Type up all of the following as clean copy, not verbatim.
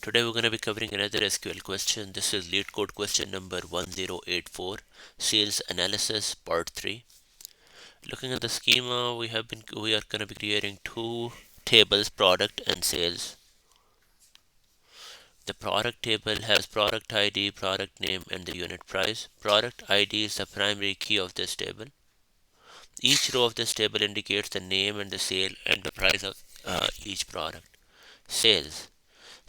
Today we're going to be covering another SQL question. This is Leetcode question number 1084, Sales Analysis Part 3. Looking at the schema, we are going to be creating two tables, product and sales. The product table has product ID, product name, and the unit price. Product ID is the primary key of this table. Each row of this table indicates the name and the sale and the price of each product. Sales.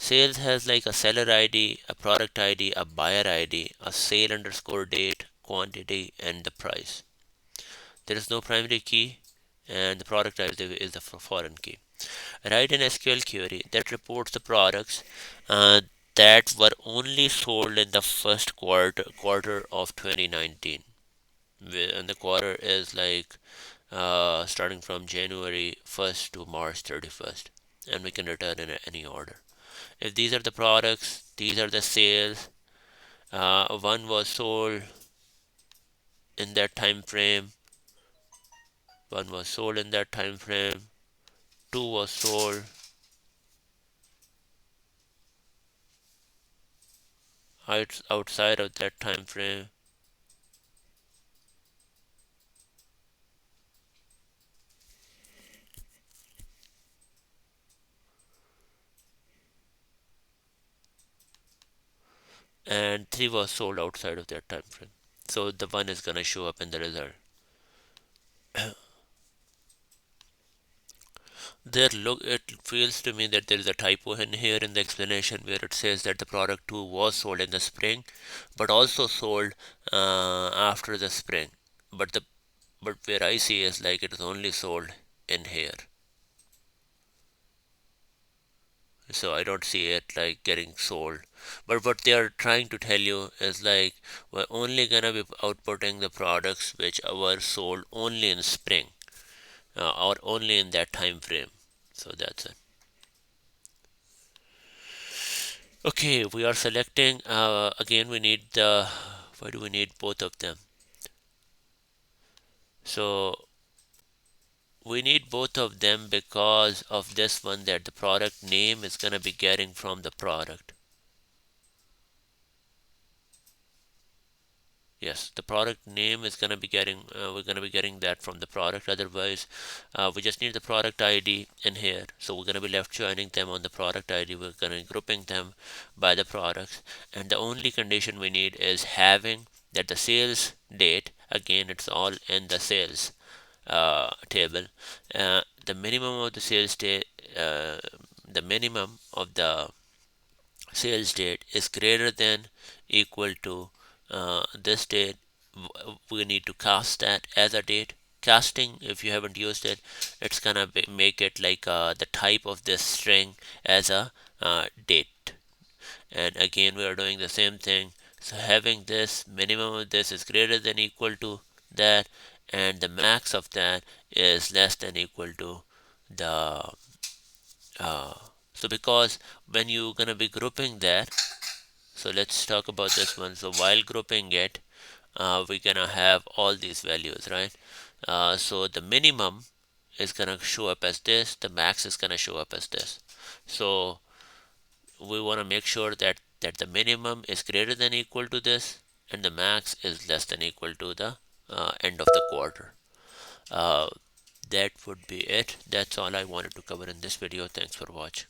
Sales has like a seller ID, a product ID, a buyer ID, a sale underscore date, quantity, and the price. There is no primary key, and the product ID is the foreign key. Write an SQL query that reports the products that were only sold in the first quarter of 2019. And the quarter is like starting from January 1st to March 31st, and we can return in any order. If these are the products, these are the sales. One was sold in that time frame. One was sold in that time frame. Two was sold outside of that time frame. And three was sold outside of that time frame. So the one is gonna show up in the result. It feels to me that there is a typo in here in the explanation where it says that the product 2 was sold in the spring, but also sold after the spring. But where I see is like it is only sold in here. So I don't see it like getting sold. But what they are trying to tell you is like we're only gonna be outputting the products which were sold only in spring or only in that time frame. So that's it. Okay, we are selecting again. We need the why do we need both of them? So we need both of them because of this one that the product name is gonna be getting from the product. Yes, the product name is gonna be getting we're gonna be getting that from the product. Otherwise, we just need the product ID in here. So we're gonna be left joining them on the product ID. We're gonna be grouping them by the products, and the only condition we need is having that the sales date. Again, it's all in the sales table. The minimum of the sales date, the minimum of the sales date is greater than equal to this date. We need to cast that as a date. Casting, if you haven't used it, it's gonna make it like the type of this string as a date. And again, we are doing the same thing. So having this minimum of this is greater than equal to that, and the max of that is less than equal to the so because when you're gonna be grouping that, so let's talk about this one. So while grouping it, we're gonna have all these values, right? So the minimum is gonna show up as this, the max is gonna show up as this. So we want to make sure that the minimum is greater than equal to this, and the max is less than equal to the end of the quarter. Uh, that would be it. That's all I wanted to cover in this video. Thanks for watching.